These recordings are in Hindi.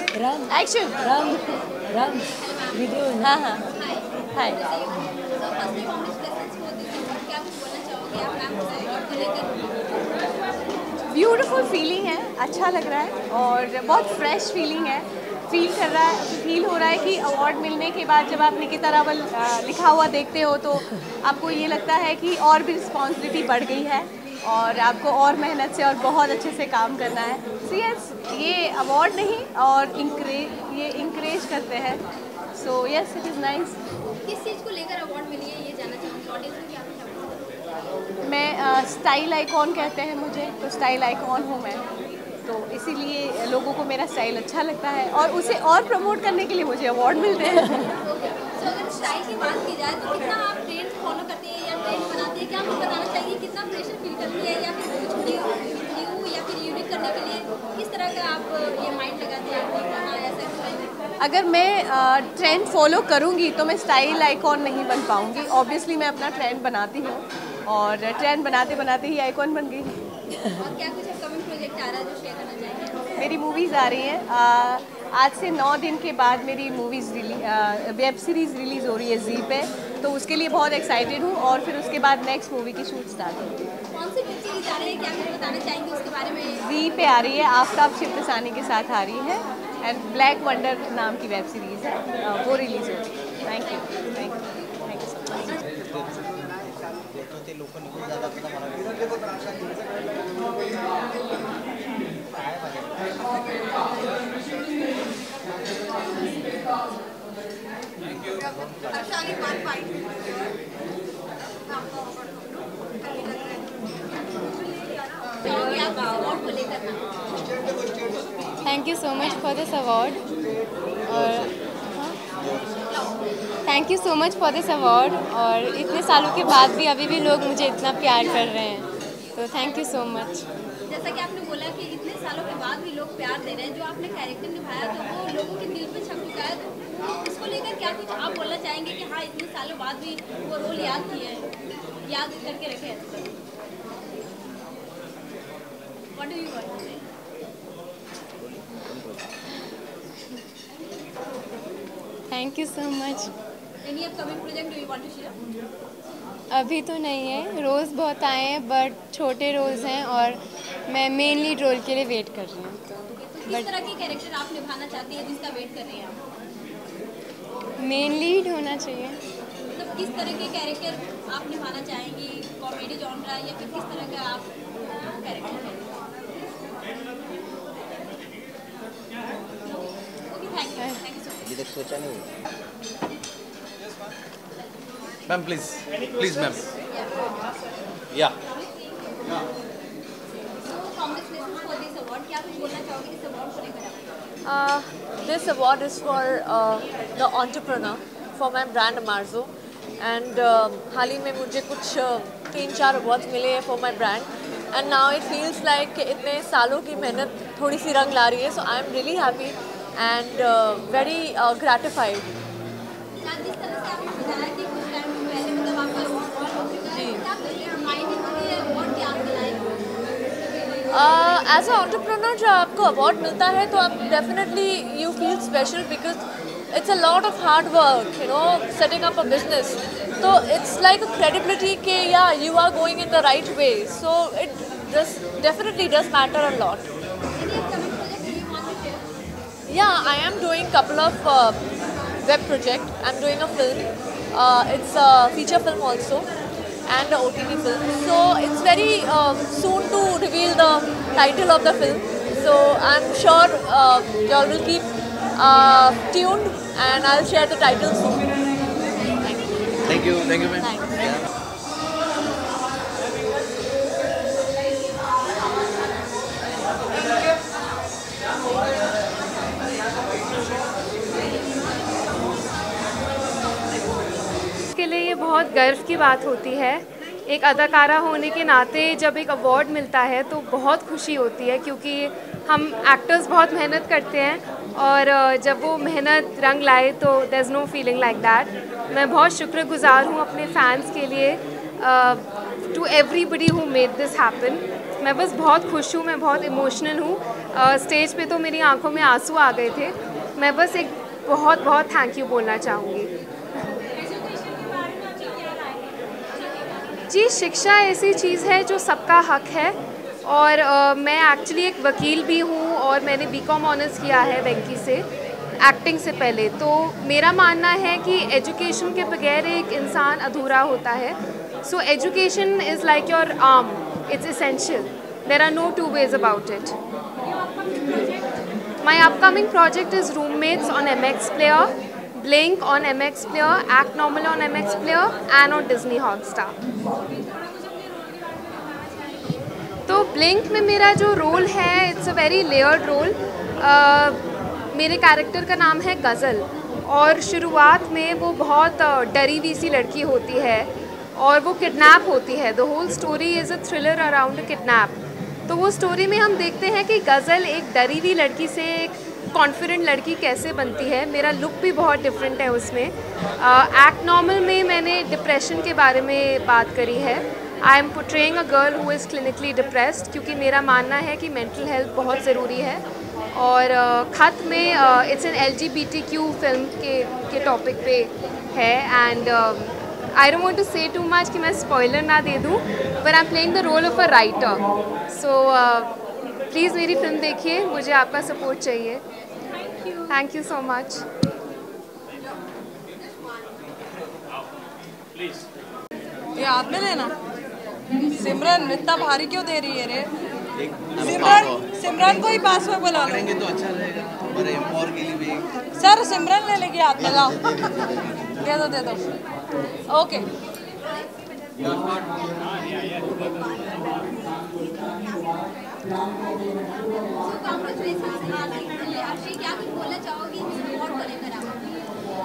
पूरा एक्शन राम वीडियो। हाँ हाँ हाय। ब्यूटीफुल फीलिंग है, अच्छा लग रहा है और बहुत फ्रेश फीलिंग है। फील हो रहा है कि अवार्ड मिलने के बाद जब आप निकिता रावल लिखा हुआ देखते हो तो आपको ये लगता है कि और भी रिस्पॉन्सिबिलिटी बढ़ गई है और आपको और मेहनत से और बहुत अच्छे से काम करना है। सो यस, ये अवार्ड नहीं और ये इंकरेज करते हैं। So yes, it is nice. किस चीज़ को लेकर अवार्ड मिली है ये जानना चाहूँगी, ऑडियंस को क्या पूछा? मैं स्टाइल आइकॉन कहते हैं मुझे, तो स्टाइल आइकॉन हूँ मैं, तो इसीलिए लोगों को मेरा स्टाइल अच्छा लगता है और उसे और प्रमोट करने के लिए मुझे अवार्ड मिलते हैं। तो अगर स्टाइल की बात की जाए तो कितना आप ट्रेंड फॉलो करती हैं या ट्रेंड बनाती हैं, क्या आपको बताना चाहिए कितना प्रेशर फील करती है या फिर कुछ न्यू या फिर यूनिक करने के लिए किस तरह का आप ये माइंड लगाते हैं कि हाँ ऐसा स्टाइल? अगर मैं ट्रेंड फॉलो करूँगी तो मैं स्टाइल आइकॉन नहीं बन पाऊँगी। ऑब्वियसली मैं अपना ट्रेंड बनाती हूँ और ट्रेंड बनाते बनाते ही आइकॉन बन गई। और क्या कुछ अपकमिंग प्रोजेक्ट आ रहा है जो शेयर करना चाहेंगे? मेरी मूवीज़ आ रही हैं। आज से 9 दिन के बाद मेरी वेब सीरीज़ रिलीज़ हो रही है जी पे, तो उसके लिए बहुत एक्साइटेड हूँ और फिर उसके बाद नेक्स्ट मूवी की शूट स्टार्ट होगी। कौन सी वेब सीरीज आ रही है, क्या कुछ बताना चाहेंगे उसके बारे में? जी पे आ रही है, आफ्ताब शिवदसानी के साथ आ रही है एंड ब्लैक वंडर नाम की वेब सीरीज़ है, वो रिलीज़ हो रही है। Thank you so much. Thank you so much for this award और thank you so much for this award और इतने सालों के बाद भी अभी भी लोग मुझे इतना प्यार कर रहे हैं, तो थैंक यू सो मच। जैसा कि आपने बोला कि इतने सालों के बाद भी लोग प्यार दे रहे हैं, जो आपने कैरेक्टर निभाया तो वो लोगों के दिल पे छप चुका है, तो इसको लेकर क्या कुछ आप बोलना चाहेंगे कि हाँ इतने सालों बाद भी वो रोल याद किए हैं, याद करके रखे हैं? What do you want to say? Thank you so much. Any upcoming project do you want to share? अभी तो नहीं है, रोज़ बहुत आए हैं बट छोटे रोल्स हैं और मैं मेन लीड रोल के लिए वेट कर रही हूँ। तो किस तरह के कैरेक्टर आप निभाना चाहती है जिसका वेट कर रही हैं आप? मेन लीड होना चाहिए। मतलब किस तरह के कैरेक्टर आप निभाना चाहेंगी, कॉमेडी जॉनरा या फिर किस तरह का आप कैरेक्टर है? Okay, thank you so much. अभी तक सोचा नहीं। Ma'am please ma'am. या Congratulations for this award. क्या कुछ बोलना चाहोगे इस अवार्ड को लेकर? This award is for the entrepreneur for my brand Marzo and हाल ही में मुझे कुछ 3-4 awards मिले हैं for my brand and now it feels like इतने सालों की मेहनत थोड़ी सी रंग ला रही है, so I am really happy and very gratified. जिस तरह से आपने बताया कि कुछ टाइम पहले मतलब आपका अवार्ड हो चुका है, क्या मायने में ये अवार्ड क्या दिलाएगा? एज अ एंटरप्रेन्योर जब आपको अवार्ड मिलता है तो आप definitely you feel special because it's a lot of hard work, you know, setting up a business, तो इट्स लाइक अ क्रेडिबिलिटी के या you are going in the right way, so it definitely does matter a lot. Yeah, I am doing couple of web project. I'm doing a film. It's a feature film also and a OTT film. So it's very soon to reveal the title of the film. So I'm sure y'all will keep tuned and I'll share the title soon. Thank you ma'am. Thanks. के लिए ये बहुत गर्व की बात होती है एक अदाकारा होने के नाते जब एक अवार्ड मिलता है तो बहुत खुशी होती है, क्योंकि हम एक्टर्स बहुत मेहनत करते हैं और जब वो मेहनत रंग लाए तो there is no feeling like that. मैं बहुत शुक्रगुजार हूँ अपने फैंस के लिए, to everybody who made this happen. मैं बस बहुत खुश हूँ, मैं बहुत इमोशनल हूँ। स्टेज पे तो मेरी आंखों में आंसू आ गए थे। मैं बस एक बहुत बहुत थैंक यू बोलना चाहूँगी। जी, शिक्षा ऐसी चीज़ है जो सबका हक है, और मैं एक्चुअली एक वकील भी हूँ और मैंने बीकॉम ऑनर्स किया है वेंकी से, एक्टिंग से पहले। तो मेरा मानना है कि एजुकेशन के बगैर एक इंसान अधूरा होता है। So education is like your arm, it's essential, there are no two ways about it. My upcoming project is roommates on MX Player, Blink on MX Player, Act Normal on MX Player and on Disney Hotstar। तो ब्लिंक में मेरा जो रोल है, it's a very layered role. मेरे कैरेक्टर का नाम है गज़ल, और शुरुआत में वो बहुत डरी हुई सी लड़की होती है और वो किडनैप होती है। The whole story is a thriller around a kidnap. तो वो स्टोरी में हम देखते हैं कि गज़ल एक डरी हुई लड़की से एक कॉन्फिडेंट लड़की कैसे बनती है। मेरा लुक भी बहुत डिफरेंट है उसमें। एक्ट नॉर्मल में मैंने डिप्रेशन के बारे में बात करी है। I am portraying a girl who is clinically depressed, क्योंकि मेरा मानना है कि मेंटल हेल्थ बहुत ज़रूरी है। और खत में इट्स एन LGBTQ फिल्म के टॉपिक पे है, and I don't want to say too much कि मैं स्पॉइलर ना दे दूँ, but I am playing the role of a writer. So please मेरी फिल्म देखिए, मुझे आपका सपोर्ट चाहिए। Thank you so much. ये हाथ में लेना। सिमरन इतना भारी क्यों दे रही है रे? सिमरन को ही पास में बुला लो तो अच्छा रहेगा हमारे और के लिए भी। सर सिमरन ले लेगी, हाथ लगाओ। दे दो। Okay.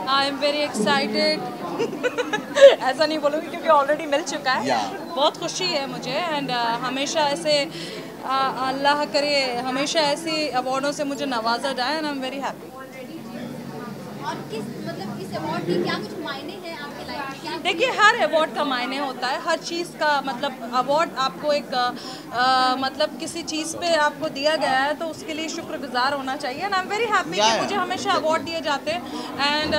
I am very excited. ऐसा नहीं बोलूँगी क्योंकि ऑलरेडी मिल चुका है। बहुत खुशी है मुझे, एंड हमेशा ऐसे अल्लाह करे हमेशा ऐसी अवार्डों से मुझे नवाजा जाए, and I am very happy. और किस मतलब इस अवार्ड के क्या कुछ मायने हैं आपके लाइफ में? क्या देखिए, हर अवार्ड का मायने होता है, हर चीज़ का मतलब अवार्ड आपको एक मतलब किसी चीज़ पे आपको दिया गया है तो उसके लिए शुक्रगुजार होना चाहिए, and I am very happy कि मुझे हमेशा अवार्ड दिए जाते हैं। एंड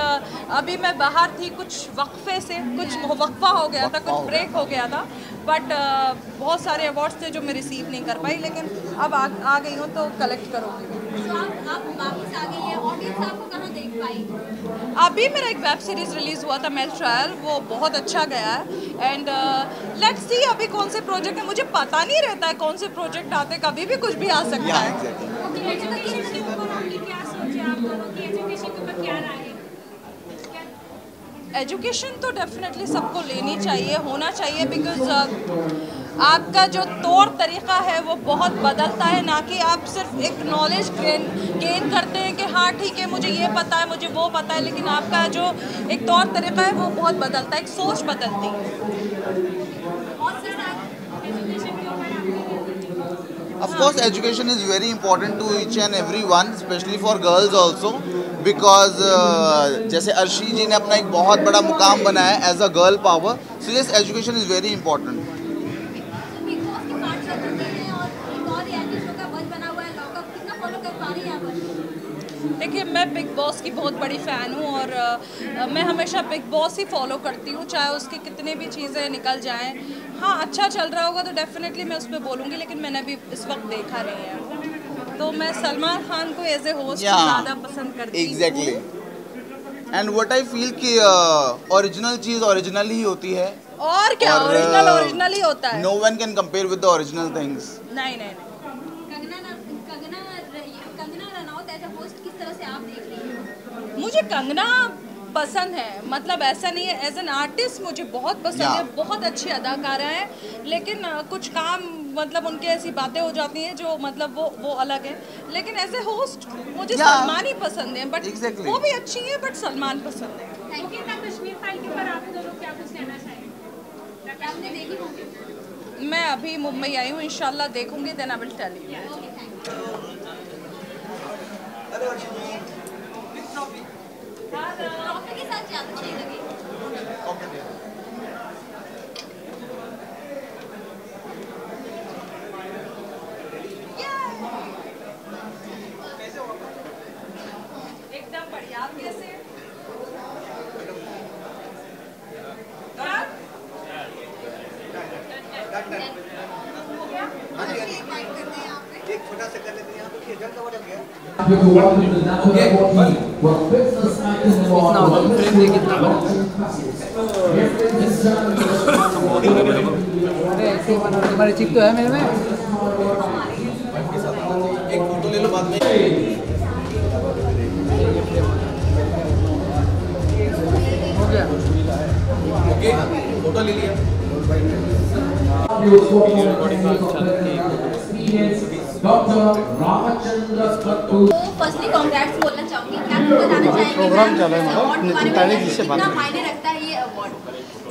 अभी मैं बाहर थी, कुछ वक्फे से कुछ वक्फा हो गया था, कुछ ब्रेक हो गया था, बट बहुत सारे अवार्ड्स थे जो मैं रिसीव नहीं कर पाई, लेकिन अब आ गई हूँ तो कलेक्ट करूँगी। तो आप वापस आ गई है, ऑडियंस आपको कहाँ देख पाई? अभी मेरा एक वेब सीरीज रिलीज हुआ था मेल ट्रायल, वो बहुत अच्छा गया है, एंड लेट्स सी अभी कौन से प्रोजेक्ट है, मुझे पता नहीं रहता है कौन से प्रोजेक्ट आते, कभी भी कुछ भी आ सकता है। एजुकेशन तो डेफिनेटली सबको लेनी चाहिए, होना चाहिए, बिकॉज आपका जो तौर तरीक़ा है वो बहुत बदलता है, ना कि आप सिर्फ एक नॉलेज गेन करते हैं कि हाँ ठीक है मुझे ये पता है, मुझे वो पता है, लेकिन आपका जो एक तौर तरीक़ा है वो बहुत बदलता है, एक सोच बदलती है। Of course, education is very important to each and everyone, especially for girls also, because जैसे अर्शी जी ने अपना एक बहुत बड़ा मुकाम बनाया है as a girl power, so yes, education is very important. देखिए, मैं बिग बॉस की बहुत बड़ी फ़ैन हूँ और मैं हमेशा बिग बॉस ही फॉलो करती हूँ, चाहे उसकी कितनी भी चीज़ें निकल जाएं। हाँ, अच्छा चल रहा होगा तो डेफिनेटली मैं उस पर बोलूँगी, लेकिन मैंने अभी इस वक्त देखा नहीं है, तो मैं सलमान खान को एज ए होस्ट ज़्यादा पसंद करती हूँ। Exactly, and what I feel कि ओरिजिनल चीज़ ओरिजिनल ही होती है, और क्या ओरिजिनल ही होता है। No one can compare with the original things. नहीं। Kangana Ranaut as a host किस तरह से आप देख रही हैं? मुझे कंगना पसंद है, मतलब ऐसा नहीं है, एज एन आर्टिस्ट मुझे बहुत पसंद है, बहुत अच्छी अदाकारा है, लेकिन कुछ काम मतलब उनकी ऐसी बातें हो जाती हैं जो मतलब वो अलग है, लेकिन एज ए होस्ट मुझे सलमान ही पसंद है, बट वो भी अच्छी है, बट सलमान पसंद है। कश्मीर फाइल के ऊपर आप दोनों क्या कुछ कहना चाहेंगे? आपने देखी होंगी? मैं अभी मुंबई आई हूँ, इंशाल्लाह देखूंगी, then I will tell you. Trophy के साथ ज्यादा अच्छी लगी। एकदम बढ़िया। आप कैसे? एक छोटा सा कर लेते हैं यहाँ पे, ये जल्द हो गया। अरे ऐसे बना, तुम्हारी चिप तो है मेरे में। एक फोटो ले लो बाद में। हो गया। ओके, फोटो ले लिया। तो फर्स्टली कांग्रेट्स बोलना चाहूँगी, क्या कुछ बताना चाहेंगे प्रोग्राम चल रहा है अवार्ड के बारे में, जिससे बात कितना मायने रखता है ये award?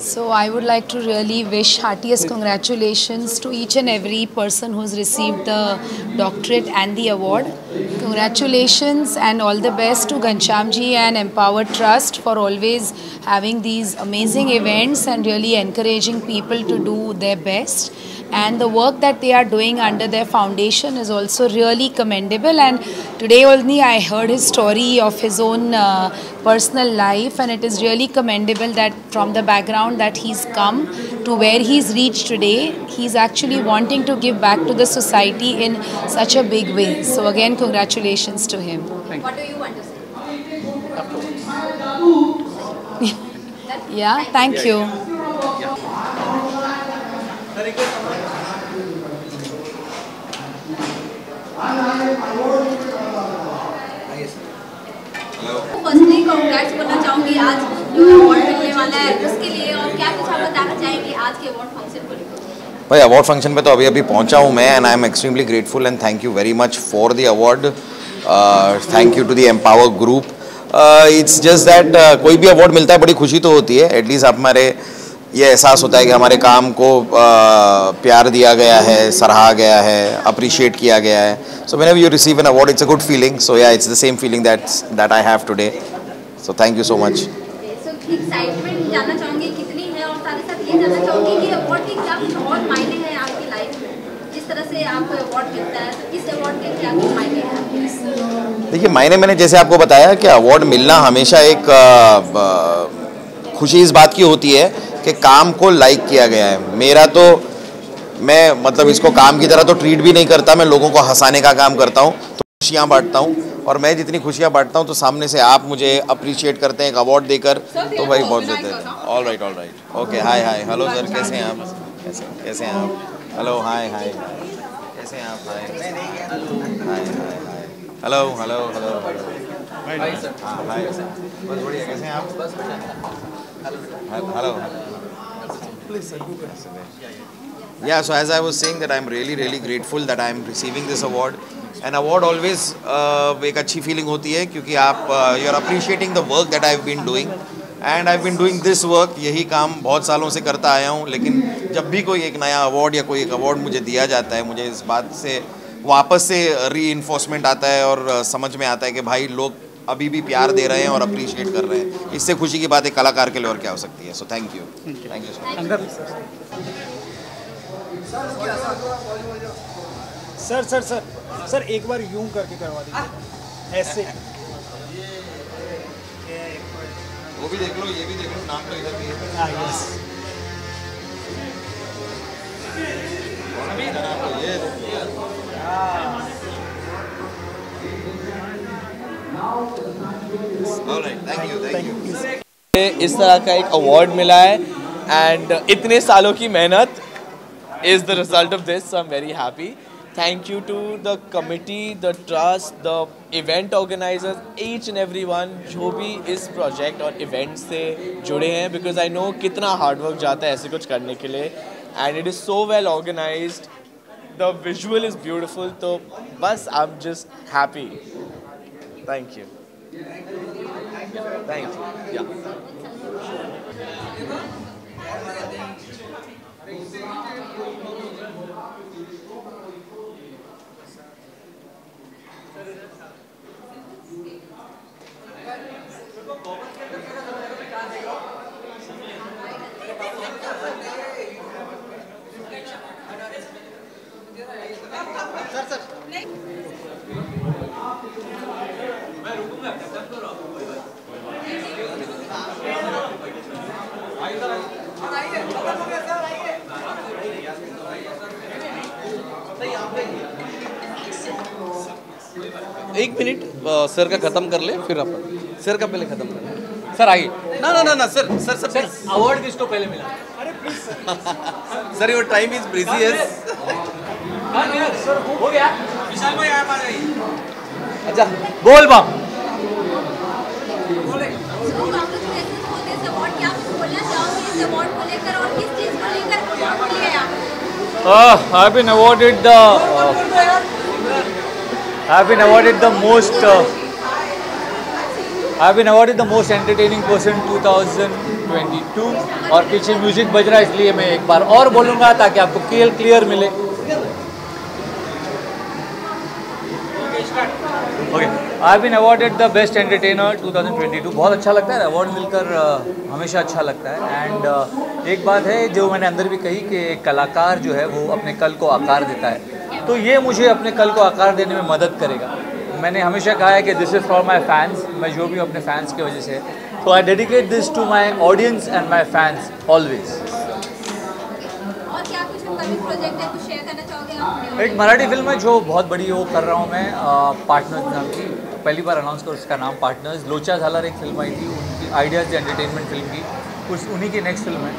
So I would like to really wish heartiest congratulations to each and every person who's received the doctorate and the award. Congratulations and all the best to Ghanshyamji and Empower Trust for always having these amazing events and really encouraging people to do their best. And the work that they are doing under their foundation is also really commendable. And today only I heard his story of his own personal life, and it is really commendable that from the background that he's come to where he's reached today, he's actually wanting to give back to the society in such a big way. So again, congratulations to him. What do you want to say? Yeah, thank you. Firstly congrats बोलना चाहूँगी आज जो अवार्ड मिलने वाला है उसके लिए, और क्या कुछ आप बताना चाहेंगे आज के अवार्ड फंक्शन को लेकर? भाई अवार्ड फंक्शन पे तो अभी पहुंचा हूं मैं, and I am extremely grateful and thank you very much for the award. Thank you to the Empower group. It's just that कोई भी अवार्ड मिलता है बड़ी खुशी तो होती है, एटलीस्ट आप हमारे ये एहसास होता है कि हमारे काम को प्यार दिया गया है, सराहा गया है, अप्रिशिएट किया गया है। So whenever you receive an award it's a good feeling. So yeah it's the same feeling that I have today. So thank you so much. So excitement जानना चाहूँगी कितनी है, और साथ ही साथ ये जानना चाहूँगी कि अवार्ड के क्या कुछ और मायने हैं आपकी लाइफ में? जिस तरह से आपको अवार्ड मिलता है तो इस अवार्ड के क्या कुछ मायने हैं? देखिए मायने मैंने जैसे आपको बताया कि अवार्ड मिलना हमेशा एक खुशी इस बात की होती है कि काम को लाइक किया गया है। मेरा तो मैं मतलब इसको काम की तरह तो ट्रीट भी नहीं करता, मैं लोगों को हंसाने का काम करता हूँ, तो खुशियाँ बांटता हूँ, और मैं जितनी खुशियाँ बांटता हूँ तो सामने से आप मुझे अप्रिशिएट करते हैं एक अवार्ड देकर, तो भाई बहुत देते हैं। All right okay, hi hello sir, कैसे हैं आप? कैसे हैं आप? हेलो हाय कैसे हैं आप? हाय हेलो हाय सर, हाय बस बढ़िया, कैसे हैं आप? Hello Yeah, so as I was saying that I'm really grateful that I'm receiving this award. An award always एक अच्छी feeling होती है क्योंकि आप you are appreciating the work that I've been doing and I've been doing this work. यही काम बहुत सालों से करता आया हूँ, लेकिन जब भी कोई एक नया अवार्ड या कोई एक अवार्ड मुझे दिया जाता है, मुझे इस बात से वापस से री-इन्फोर्समेंट आता है और समझ में आता है कि भाई लोग अभी भी प्यार दे रहे हैं और अप्रिशिएट कर रहे हैं। इससे खुशी की बात एक कलाकार के लिए और क्या हो सकती है। सो थैंक यू सर एक बार यूं करके करवा दीजिए ऐसे। वो भी देख लो, ये भी देख लो, नाम तो इधर भी है। हाँ यस। Thank you. इस तरह का एक अवार्ड मिला है एंड इतने सालों की मेहनत is the result of this, so I'm very happy. Thank you to the committee, the trust, the event organizers, each and everyone जो भी इस project और event से जुड़े हैं, because I know कितना hard work जाता है ऐसे कुछ करने के लिए, and it is so well organized, the visual is beautiful, तो बस I'm just happy. Thank you. Thank you. Yeah. एक मिनट सर का खत्म कर ले फिर अपन सर का पहले खत्म कर ले सर आइए ना sir sir sir sir award किसको पहले मिला? अरे please sir your time is precious sir हो गया विशाल भाई आप आ जाइए अच्छा बोल बाप I've been awarded the most entertaining person 2022 और पीछे म्यूजिक बज रहा है इसलिए मैं एक बार और बोलूँगा ताकि आपको क्लियर मिले। Okay, I've been awarded the best entertainer 2022। बहुत अच्छा लगता है, अवार्ड मिलकर हमेशा अच्छा लगता है। एंड एक बात है जो मैंने अंदर भी कही कि एक कलाकार जो है वो अपने कल को आकार देता है, तो ये मुझे अपने कल को आकार देने में मदद करेगा। मैंने हमेशा कहा है कि this is for my fans, मैं जो भी अपने फैंस की वजह से, तो I dedicate this to my audience and my fans always. एक मराठी फिल्म है जो बहुत बड़ी वो कर रहा हूँ मैं, पार्टनर्स नाम की, पहली बार अनाउंस कर उसका नाम पार्टनर्स। लोचा झालर एक फिल्म आई थी उनकी, आइडियाज़ द एंटरटेनमेंट फिल्म की, कुछ उन्हीं की नेक्स्ट फिल्म है,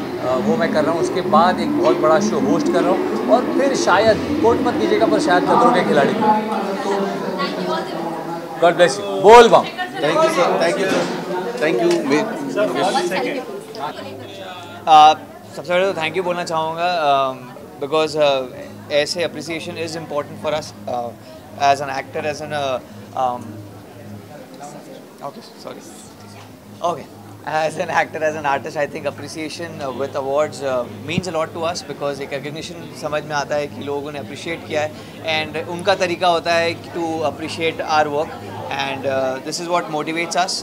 वो मैं कर रहा हूँ। उसके बाद एक बहुत बड़ा शो होस्ट कर रहा हूँ और फिर शायद कोर्ट मत कीजिएगा पर शायद Khatron Ke Khiladi. God bless you. बोल बम। Thank you sir, thank you sir, thank you. सबसे पहले तो थैंक यू बोलना चाहूँगा बिकॉज ऐसे appreciation is important for us as an actor, as an as an actor, as an artist, I think appreciation with awards means a lot to us because एक recognition समझ में आता है कि लोगों ने appreciate किया है and उनका तरीका होता है to appreciate our work and this is what motivates us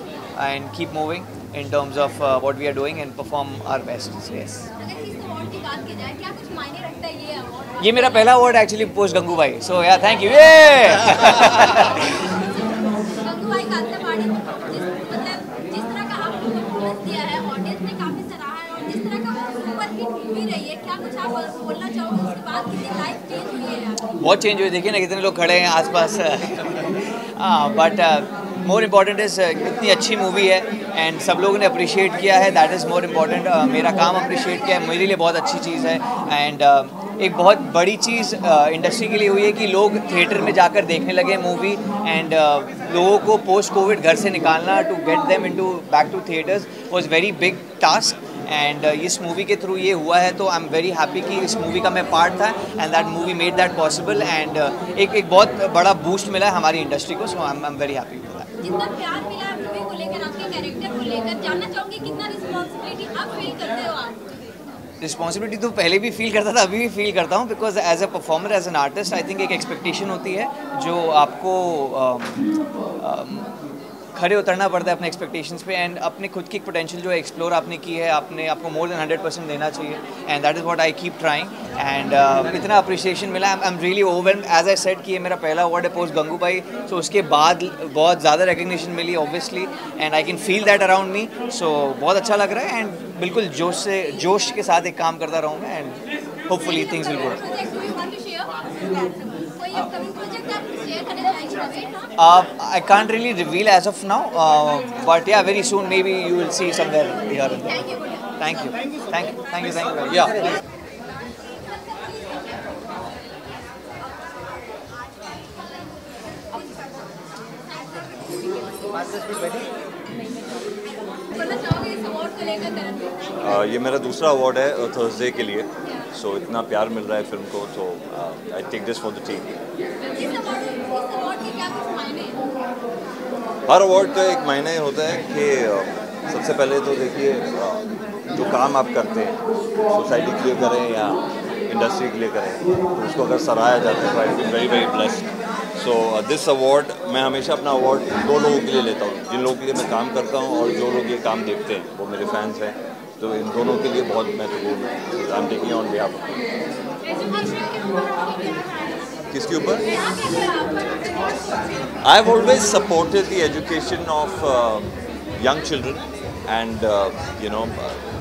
and keep moving in terms of what we are doing and perform our best. So, yes. अगर इस अवार्ड की बात की जाए, क्या कुछ मायने रखता है ये अवार्ड? ये मेरा पहला award actually post Gangubai, so yeah, thank you. Gangubai का आतंकवादी जिस तरह का आपने परफॉर्मेंस दिया है, ऑडियंस ने काफी सराहा है और जिस तरह का वो सुपर हिट मूवी रही है, क्या कुछ आप बोलना चाहोगे? उसके बाद कितनी लाइफ चेंज हुई है आपकी? बहुत चेंज हुई, देखिए ना कितने लोग खड़े हैं आसपास। बट मोर इम्पॉर्टेंट इज़ इतनी अच्छी मूवी है एंड सब लोगों ने अप्रिशिएट किया है, दैट इज़ मोर इम्पॉर्टेंट। मेरा काम अप्रिशिएट किया है, मेरे लिए बहुत अच्छी चीज़ है एंड एक बहुत बड़ी चीज़ इंडस्ट्री के लिए हुई है कि लोग थिएटर में जाकर देखने लगे मूवी एंड लोगों को पोस्ट कोविड घर से निकालना to get them into back to theatres was very big task and इस मूवी के थ्रू ये हुआ है, तो आई एम वेरी हैप्पी कि इस मूवी का मैं पार्ट था and that movie made that possible and एक बहुत बड़ा बूस्ट मिला है हमारी इंडस्ट्री को, so I am very happy with that. जितना प्यार मिला है मूवी को लेकर, आपके कैरेक्टर को लेकर, जानना चाहूँगी कितना रिस्पॉन्सिबिलिटी आप फील करते हो आज? रिस्पॉन्सिबिलिटी तो पहले भी फील करता था, अभी भी फील करता हूँ because as a performer, as an artist, I think एक एक्सपेक्टेशन होती है जो आपको खड़े उतरना पड़ता है अपने एक्सपेक्टेशंस पे एंड अपने खुद की पोटेंशियल जो एक्सप्लोर आपने की है, आपको मोर देन 100% देना चाहिए and that is what I keep trying and इतना अप्रिशिएशन मिला, I am really overwhelmed. As I said कि ये मेरा पहला अवार्ड है पोस्ट गंगूबाई, सो उसके बाद बहुत ज़्यादा रिकग्निशन मिली obviously and I can feel that around me, so बहुत अच्छा लग रहा है एंड बिल्कुल जोश के साथ एक काम करता रहूँगा and hopefully things will go. I can't really reveal as of now, but yeah, very soon maybe you will see somewhere here and there. Thank you. Yeah. ये मेरा दूसरा अवार्ड है थर्सडे के लिए, सो इतना प्यार मिल रहा है फिल्म को, तो I take this for the team. हर अवार्ड का एक मायने होता है कि सबसे पहले तो देखिए जो काम आप करते हैं सोसाइटी के लिए करें या इंडस्ट्री के लिए करें, तो उसको अगर सराहा जाता है, तो I feel very very blessed. So this award मैं हमेशा अपना अवार्ड 2 लोगों के लिए लेता हूँ, जिन लोगों के लिए मैं काम करता हूँ और जो लोग ये काम देखते हैं वो मेरे फैंस हैं, तो इन दोनों के लिए बहुत महत्वपूर्ण है। I am taking on behalf of किसके ऊपर? I have always supported the education of young children and you know,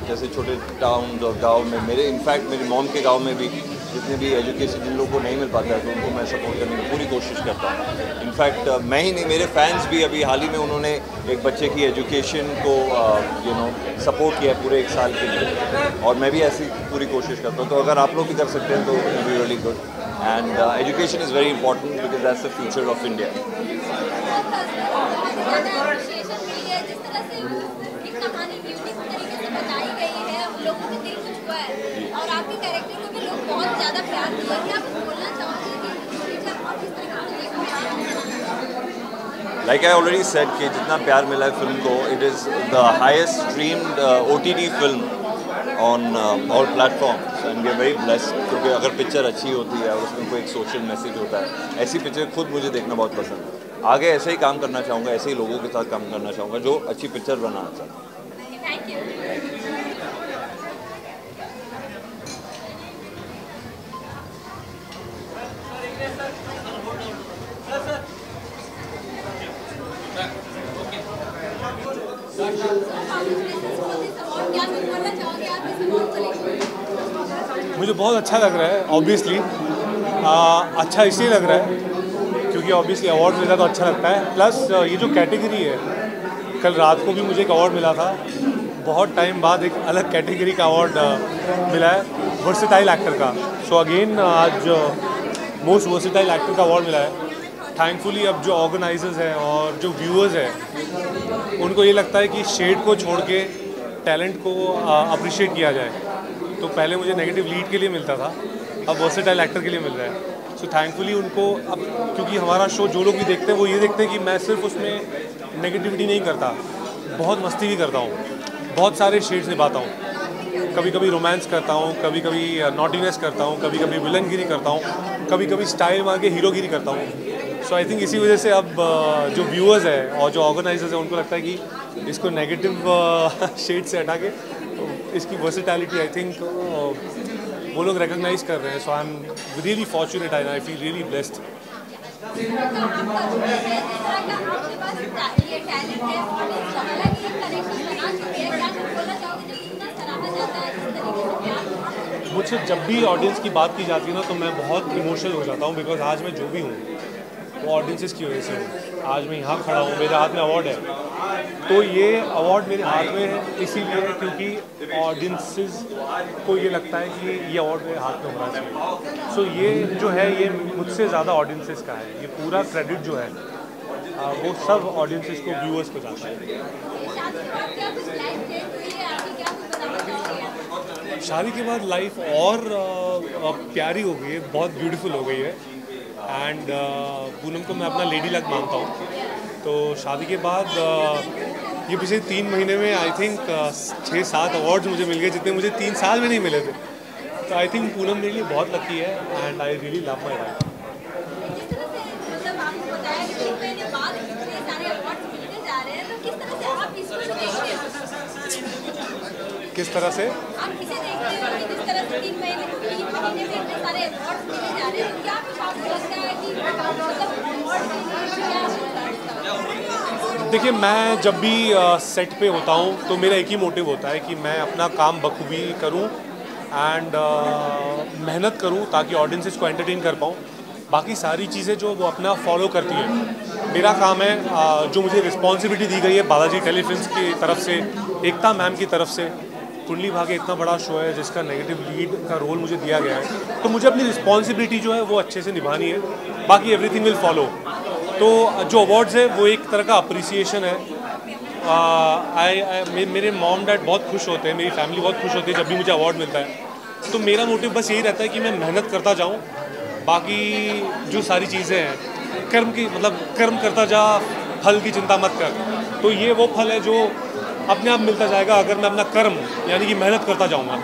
जैसे छोटे टाउन और गाँव में मेरे, इनफैक्ट मेरी मॉम के गाँव में भी जितने भी एजुकेशन जिन लोगों को नहीं मिल पाता है, तो उनको मैं सपोर्ट करने की पूरी कोशिश करता हूँ। इनफैक्ट मैं ही नहीं, मेरे फैंस भी अभी हाल ही में उन्होंने एक बच्चे की एजुकेशन को यू नो सपोर्ट किया है पूरे 1 साल के लिए, और मैं भी ऐसी पूरी कोशिश करता हूँ। तो अगर आप लोग भी कर सकते हैं तो it will be really good, and education is very important because that's the future of India. और आपके कैरेक्टर को भी लोग बहुत ज़्यादा प्यार दिए हैं, आप बोलना चाहोगे कि और किस तरह लाइक आई ऑलरेडी सेड कि जितना प्यार मिला है फिल्म को, it is the highest streamed OTT film on all platforms, and we are very blessed, क्योंकि अगर पिक्चर अच्छी होती है और उसमें कोई एक सोशल मैसेज होता है, ऐसी पिक्चर खुद मुझे देखना बहुत पसंद है। आगे ऐसे ही काम करना चाहूँगा, ऐसे ही लोगों के साथ काम करना चाहूँगा जो अच्छी पिक्चर बनाना चाहता हूँ। Thank you. मुझे बहुत अच्छा लग रहा है, ऑब्वियसली अच्छा इसलिए लग रहा है क्योंकि ऑब्वियसली अवार्ड मिला तो अच्छा लगता है, प्लस ये जो कैटेगरी है, कल रात को भी मुझे एक अवार्ड मिला था, बहुत टाइम बाद एक अलग कैटेगरी का अवार्ड मिला है, वर्सेटाइल एक्टर का। सो अगेन आज मोस्ट वर्सेटाइल एक्टर का अवार्ड मिला है। थैंकफुली अब जो ऑर्गेनाइजर्स हैं और जो व्यूअर्स हैं, उनको ये लगता है कि शेड को छोड़ के टैलेंट को अप्रिशिएट किया जाए। तो पहले मुझे नेगेटिव लीड के लिए मिलता था, अब वर्सेटाइल एक्टर के लिए मिल रहा है। सो थैंकफुली उनको अब, क्योंकि हमारा शो जो लोग भी देखते हैं वो ये देखते हैं कि मैं सिर्फ उसमें नेगेटिविटी नहीं करता, बहुत मस्ती भी करता हूँ, बहुत सारे शेड्स निभाता हूँ। कभी कभी रोमांस करता हूँ, कभी कभी नॉटीनेस करता हूँ, कभी कभी विलनगिरी करता हूँ, कभी कभी स्टाइल मार के हीरोगिरी करता हूँ। सो आई थिंक इसी वजह से अब जो व्यूअर्स हैं और जो ऑर्गेनाइजर्स हैं, उनको लगता है कि इसको नेगेटिव शेड से हटा के इसकी वर्सेटैलिटी आई थिंक वो लोग रिकॉग्नाइज कर रहे हैं। So I am really fortunate, I feel really blessed. मुझसे जब भी ऑडियंस की बात की जाती है ना, तो मैं बहुत इमोशनल हो जाता हूँ, बिकॉज आज मैं जो भी हूँ वो ऑडियंसेस की वजह से हूँ। आज मैं यहाँ खड़ा हूँ, मेरे हाथ में अवार्ड है, तो ये अवार्ड मेरे हाथ में है इसीलिए क्योंकि ऑडियंसेस को ये लगता है कि ये अवार्ड मेरे हाथ में होना चाहिए। सो ये जो है ये मुझसे ज़्यादा ऑडियंसेस का है, ये पूरा क्रेडिट जो है वो सब ऑडियंसेस को, व्यूअर्स को जाता है। शादी के बाद लाइफ और प्यारी हो गई है, बहुत ब्यूटीफुल हो गई है, एंड पूनम को मैं अपना लेडी लक मानता हूँ। तो शादी के बाद ये पिछले 3 महीने में आई थिंक 6-7 अवार्ड्स मुझे मिल गए, जितने मुझे 3 साल में नहीं मिले थे। तो आई थिंक पूनम मेरे लिए बहुत लकी है, and I really love my wife. किस तरह से? आप इसे देखते हो कि जिस तरह से 3 महीने में इतने सारे अवार्ड्स मिले जा रहे हैं, तो क्या आपको लगता है कि देखिए, मैं जब भी सेट पे होता हूँ तो मेरा एक ही मोटिव होता है कि मैं अपना काम बखूबी करूँ एंड मेहनत करूँ ताकि ऑडियंसेस को एंटरटेन कर पाऊँ। बाकी सारी चीज़ें जो वो अपना फॉलो करती हैं, मेरा काम है जो मुझे रिस्पॉन्सिबिलिटी दी गई है बालाजी टेलीफिल्म्स की तरफ से, एकता मैम की तरफ से। कुंडली भाग्य इतना बड़ा शो है जिसका नेगेटिव लीड का रोल मुझे दिया गया है, तो मुझे अपनी रिस्पॉन्सिबिलिटी जो है वो अच्छे से निभानी है, बाकी एवरीथिंग विल फॉलो। तो जो अवार्ड्स है वो एक तरह का अप्रिसिएशन है। मेरे मॉम डैड बहुत खुश होते हैं, मेरी फैमिली बहुत खुश होती है जब भी मुझे अवार्ड मिलता है। तो मेरा मोटिव बस यही रहता है कि मैं मेहनत करता जाऊँ, बाकी जो सारी चीज़ें हैं कर्म की, मतलब कर्म करता जा, फल की चिंता मत कर। तो ये वो फल है जो अपने आप मिलता जाएगा अगर मैं अपना कर्म यानी कि मेहनत करता जाऊँगा।